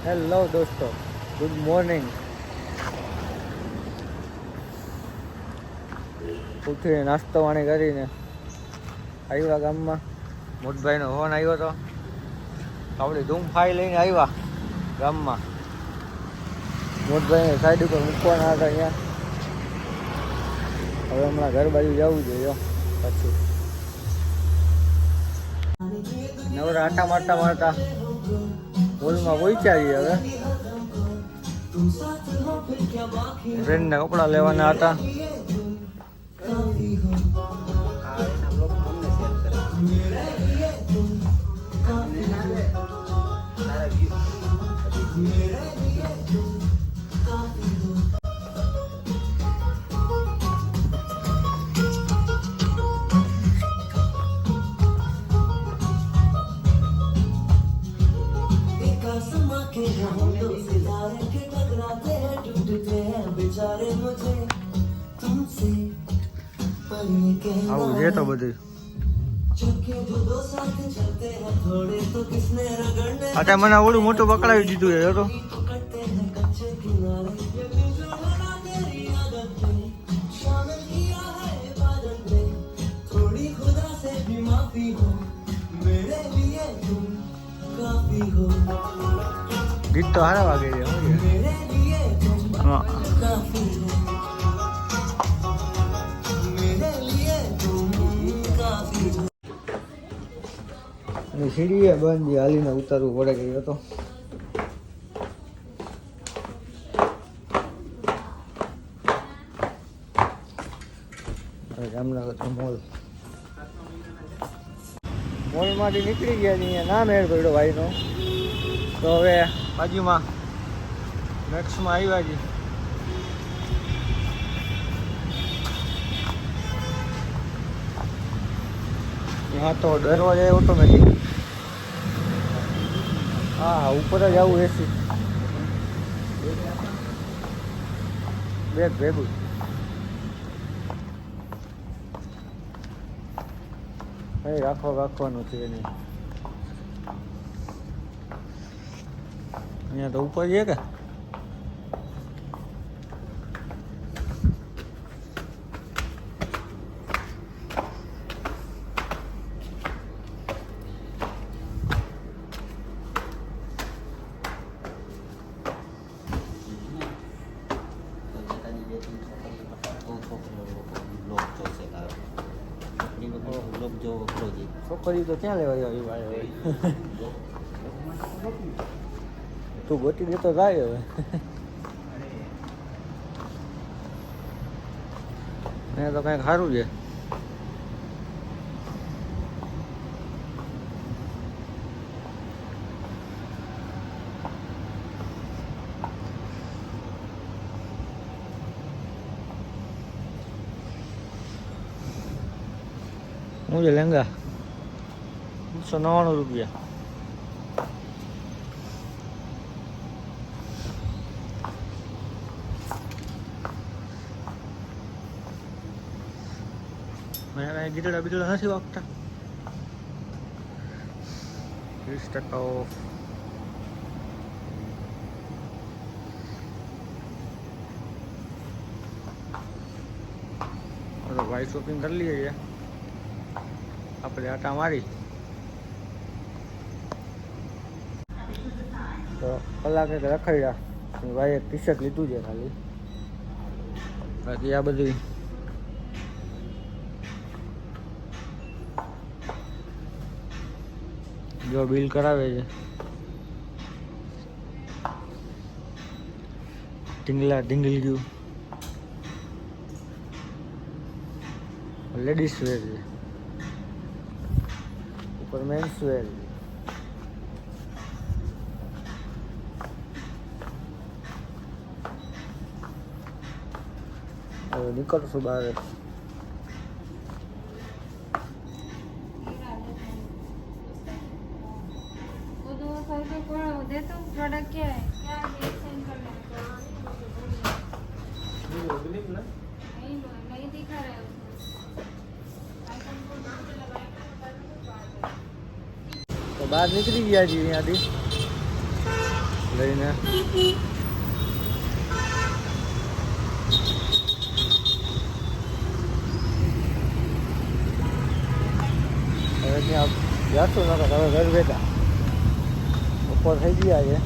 Hello દોસ્તો, good morning. ઉઠીને નાસ્તો પાણી કરીને આવ્યા ગામમાં. મોટભાઈનો ફોન આવ્યો હતો, આપણી ધૂમ ફાઈ લઈને આવ્યા ગામમાં. મોટભાઈને સાઈડ ઉપર મૂકવાના હતા અહીંયા. હવે હમણાં ઘર બાજુ જવું જોઈએ. પછી નવરા આટા મારતા હોલમાં પહોંચ્યા છીએ. હવે ફ્રેન્ડના કપડાં લેવાના હતા. આવું છે તો બધું. અચ્છા, મને ઓલું મોટું પકડાવી દીધું એ તો. ગીત તો હારા વાગે છે. સીડીએ બંધ, હાલીને ઉતારવું પડે ગયો હતો. જામનગર મોલમાંથી નીકળી ગયા અહીંયા ના મેળ પડ્યો ભાઈનો. તો હવે બાજુમાં મેક્સમાં આવ્યા છીએ. ત્યાં તો ડરવા જાય ઓટોમેટિક. હા, ઉપર જ આવું એસી બેગ ભેગું. કઈ રાખવાનું છે નહીં. અહીંયા તો ઉપર છે કે છોકરી તો ક્યાં લેવા આવી ભાઈ? તું ગોતી દેતો જાય હવે. મેં તો કંઈક સારું છે. હું છે લેંગા 199 રૂપિયા. મેં કાંઈ ગીતડા બીતડા નથી વાગતા. 30% ઓફ. ભાઈ શોપિંગ કરી લઈએ છીએ આપણે. આટા મારી તો કલાકે રખાડ્યા. ભાઈ એક ટી શર્ટ લીધું છે ખાલી. બાકી આ બધી જો બિલ કરાવે છે. ઢીંગલ ગયું. લેડીઝ વેર છે, ઉપર મેન્સ વેર છે. હવે નીકળશું બહાર. प्रोडक्ट क्या है? क्या सेंड करना है? नहीं दिखा रहा है तो बाहर निकली गया जी यहाँ थी. લઈને હવે ત્યાં જાશું નતો હવે ઘર બેઠા ઉપર થઈ ગયા છે.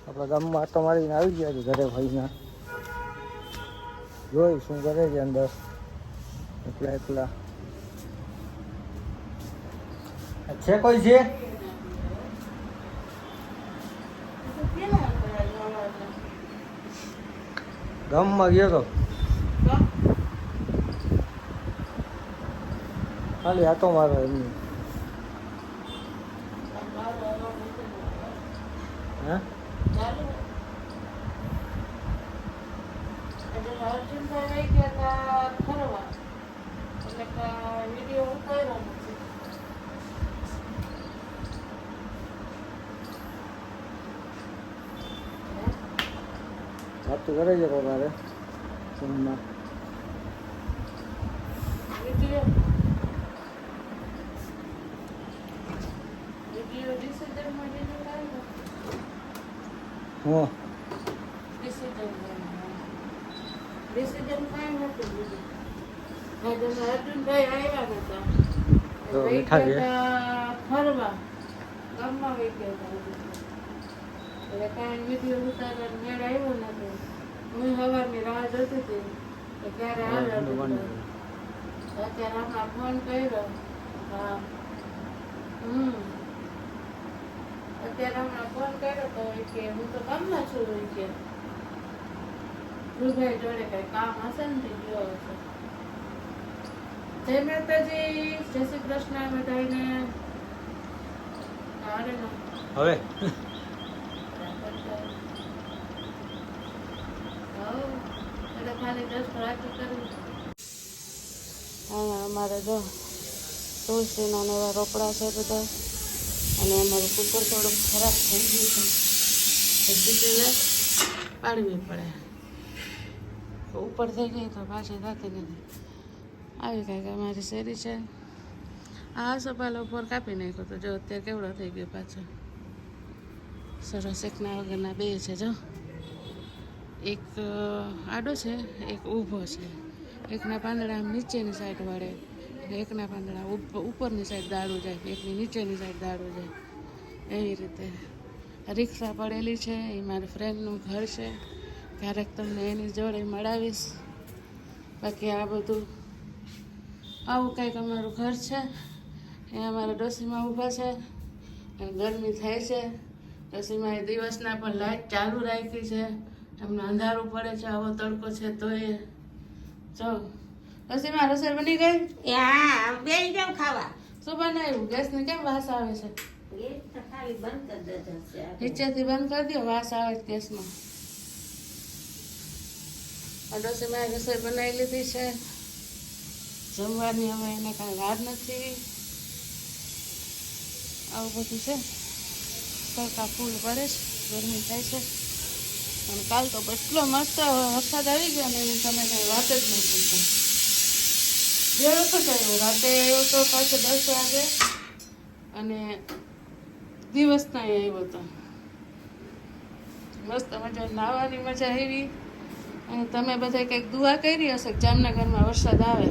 આપણા ગામમાં આટો મારીને આવી ગયા છે ઘરે ભાઈના. જોઈ શું કરે છે અંદર એકલા એકલા. છે કોઈ છે ગામમાં ગયો તો ખાલી આટો મારો એમની. હા અર્જુનભાઈ ગયા ફરવા એટલે વિડીયો ઉતાર્યો નથી. વાત તો કરે છે તારે ફોનમાં. વિડીયો ડિસિઝનમાં લીધું આવ્યો. હું ડિસિઝન કાંઈ નહોતું લીધું. અર્જુનભાઈ આવ્યા હતા તો મીઠા છે. ફરવા ગામમાં વહી ગયા હતા. એટલે કાંઈ વિડીયો ઉતારવાનો મેળ આવ્યો નથી. હું સવારની રાહ જોતી હતી કે ક્યારે આવે અર્જુનભાઈ. અત્યારે હમણાં ફોન કર્યો. હા અત્યારે હમણાં ફોન કર્યો તો કે હું તો ગામમાં છું કે ધ્રુવભાઈ જોડે કઈ કામ હશે ને તે ગયો હશે. જય માતાજી, જય શ્રી કૃષ્ણ બધાને. અરે ના હવે અમારે જો તુલસીના એવા રોપડા છે બધા અને અમારું કુકર થોડુંક ખરાબ થઈ ગયું છે પછી પેલા પાડવી પડે. ઉપર થઈ ગઈ તો પાછી થતી નથી. આવી કાંઈક અમારી શેરી છે. આ સપાલ ઉપર કાપી નાખ્યો તો જો અત્યારે કેવડો થઈ ગયો પાછો. સરસ એકના વગરના બે છે જો. એક આડો છે એક ઊભો છે. એકના પાંદડા આમ નીચેની સાઈડ વળે એટલે એકના પાંદડા ઉપરની સાઈડ દાડું જાય, એકની નીચેની સાઈડ દાડું જાય. એવી રીતે રિક્ષા પડેલી છે. એ મારા ફ્રેન્ડનું ઘર છે. ક્યારેક તમને એની જોડે મળાવીશ. બાકી આ બધું આવું કંઈક અમારું ઘર છે. એ અમારા ડોસીમાં ઊભા છે અને ગરમી થાય છે. ડોસીમાં એ દિવસના પણ લાઇટ ચાલુ રાખી છે. એમને અંધારું પડે છે. આવો તડકો છે તો એ જો ડોસીમાં રસોઈ બની ગઈ. હા બે જાવ ખાવા. શું બનાવ્યું? ગેસની કેમ વાસ આવે છે? ગેસ તો ખાલી બંધ કરી દેજો છે. નીચેથી બંધ કરી દો, વાસ આવે છે ગેસમાં. ડોસીમાં રસોઈ બનાવી લીધી છે. જમવાની હવે એને કાંઈ વાર નથી. આવું બધું છે. તડકા ફૂલ પડે છે, ગરમી થાય છે. અને કાલ તો એટલો મસ્ત વરસાદ આવી ગયો ને એની તમે કાંઈ વાત જ નહીં પૂછો. બે વખત આવ્યો. રાતે આવ્યો તો પાછો 10 વાગે અને દિવસના આવ્યો હતો. મસ્ત મજા નાહવાની મજા આવી. અને તમે બધા કંઈક દુઆ કરી હશે કે જામનગરમાં વરસાદ આવે.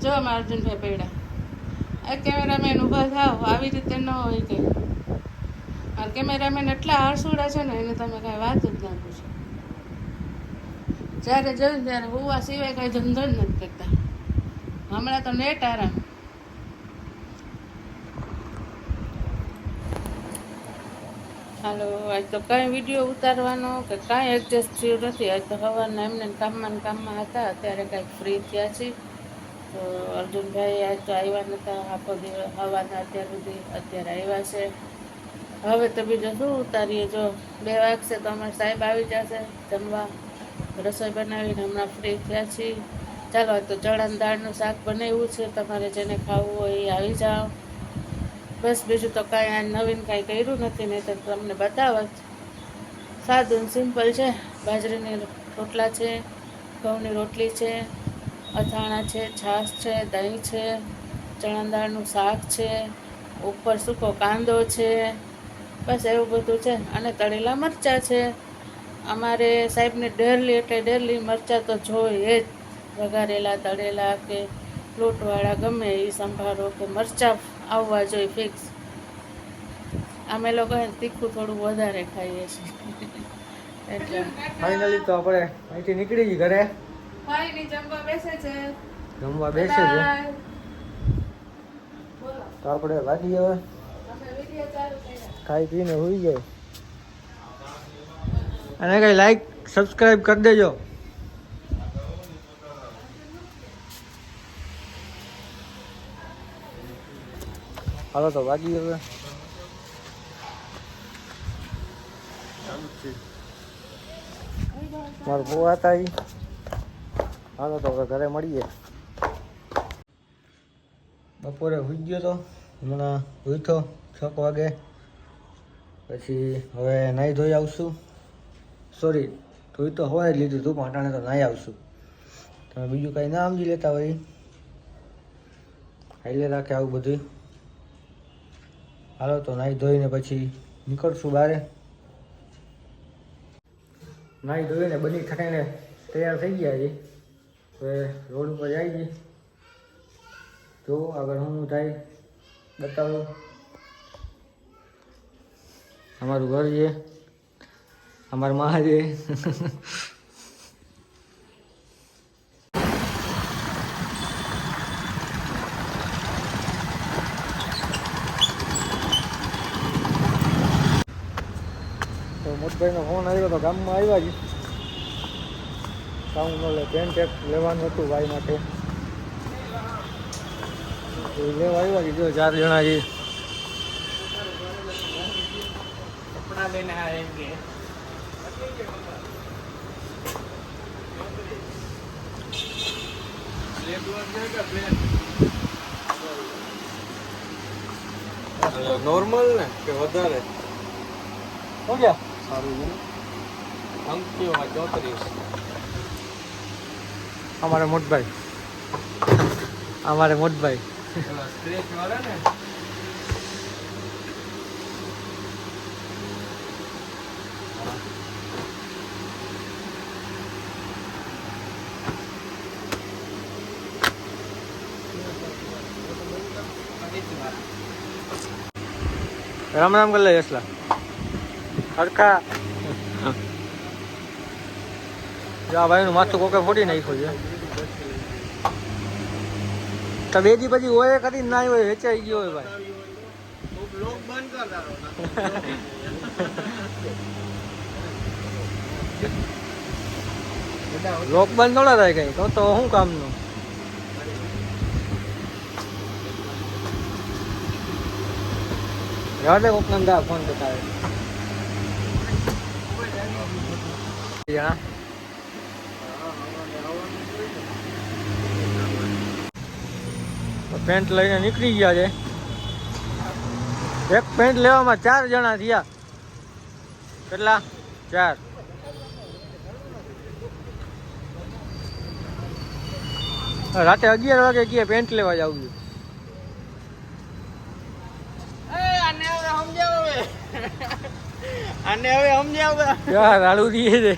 જો અમારા અર્જુનભાઈ પડ્યા. આ કેમેરામેન ઊભા થાવ, આવી રીતે ન હોય કંઈ. આ કેમેરામેન એટલા હરસુડા છે ને એને તમે કાંઈ વાત જ ના પૂછો. જ્યારે જોયું ત્યારે હોવા સિવાય કાંઈ ધંધો જ નથી કરતા. હમણાં તો નેટ આરામ. હાલો, આજ તો કાંઈ વિડીયો ઉતારવાનો કે કાંઈ એડજસ્ટ થયું નથી. આજ તો સવારના એમને કામમાં હતા. અત્યારે કાંઈક ફ્રી થયા છીએ. તો અર્જુનભાઈ આજ તો આવ્યા નહોતા આખો દિવસ સવારના અત્યાર સુધી. અત્યારે આવ્યા છે. હવે તો બીજું શું ઉતારીએ. જો 2 વાગશે તો અમારે સાહેબ આવી જશે જમવા. રસોઈ બનાવીને હમણાં ફ્રી થયા છીએ. ચાલો આજ તો ચણાની દાળનું શાક બનાવ્યું છે. તમારે જેને ખાવું હોય એ આવી જાઓ. બસ બીજું તો કાંઈ આ નવીન કાંઈ કર્યું નથી. નહીં તો તમને બતાવત. સાદું સિમ્પલ છે. બાજરીની રોટલા છે, ઘઉંની રોટલી છે, અથાણા છે, છાશ છે, દહીં છે, ચણા દાળનું શાક છે, ઉપર સૂકો કાંદો છે, બસ એવું બધું છે. અને તળેલા મરચાં છે. અમારે સાહેબને ડેલી એટલે ડેલી મરચાં તો જોઈએ જ, વઘારેલા તળેલા કે લોટવાળા ગમે એ સંભારો કે મરચાં આવવા જોઈએ ફિક્સ. અમે લોકો તીખું થોડું વધારે ખાઈએ છીએ એટલે ફાઇનલી તો આપણે અહીંથી નીકળી ગઈ ઘરે. ભાઈ જમવા બેસે છે. જમવા બેસે છે બોલો, તો આપણે વાગી હવે તમે વિડીયો ચાલુ કર્યા. ખાઈ પીને હોઈ જાય. અને કઈ લાઈક સબસ્ક્રાઈબ કરી દેજો. હાલો તો વાગી હવે મારું બહુ હતા ઈ. હાલો તો હવે ઘરે મળીએ. બપોરે હુઈ ગયો તો, હમણાં ઉઠો 6 વાગે. પછી હવે નાહી ધોઈ આવશું. સોરી, ધોઈ તો હોય જ લીધું હતું, પણ અટાણે તો નાહી આવશું. તમે બીજું કાંઈ ના સમજી લેતા હોય, હાઈલે રાખે આવું બધું. હાલો તો નાહી ધોઈને પછી નીકળશું બહાર. નાહી ધોઈને બની ઠકાઈને તૈયાર થઈ ગયા છે. હવે રોડ ઉપર જાય છે. જો આગળ હું થાય બતાવું. અમારું ઘર છે, અમારા માં છે. તો મોટભાઈનો ફોન આવ્યો તો ગામમાં આવ્યા છે. કામ નો લે પેન્ટ એક લેવાનું હતું ભાઈ માટે, એ લેવા આવ્યા છે. જો 4 જણા છે. કપડા લેને આएंगे. નોર્મલ ને કે વધારે શું છે? સારું છે અંકીઓમાં 34 અમારે મોટભાઈ, અમારે મોટભાઈ. સ્ટ્રેચ વાળા ને રામ રામ કરી લે યસલા હરખા. આ ભાઈનું માથું કોકે ફોડી નાખ્યું છે. તો બે દી પછી હોય કરીને ના હોય વેચાઈ ગયો હોય ભાઈ. બ્લોગ બંધ કર દારો લોક બંધ થોડા થાય કઈ તો શું કામનું. રાડે કોક નંદા ફોન બતાવે જણા. પેન્ટ લઈને નીકળી ગયા છે. એક પેન્ટ લેવામાં 4 જણા થયા. કેટલા? 4. રાતે 11 વાગે ગયા પેન્ટ લેવા જવું છે. આને હવે સમજાવ યાર રાડું દીએ છે.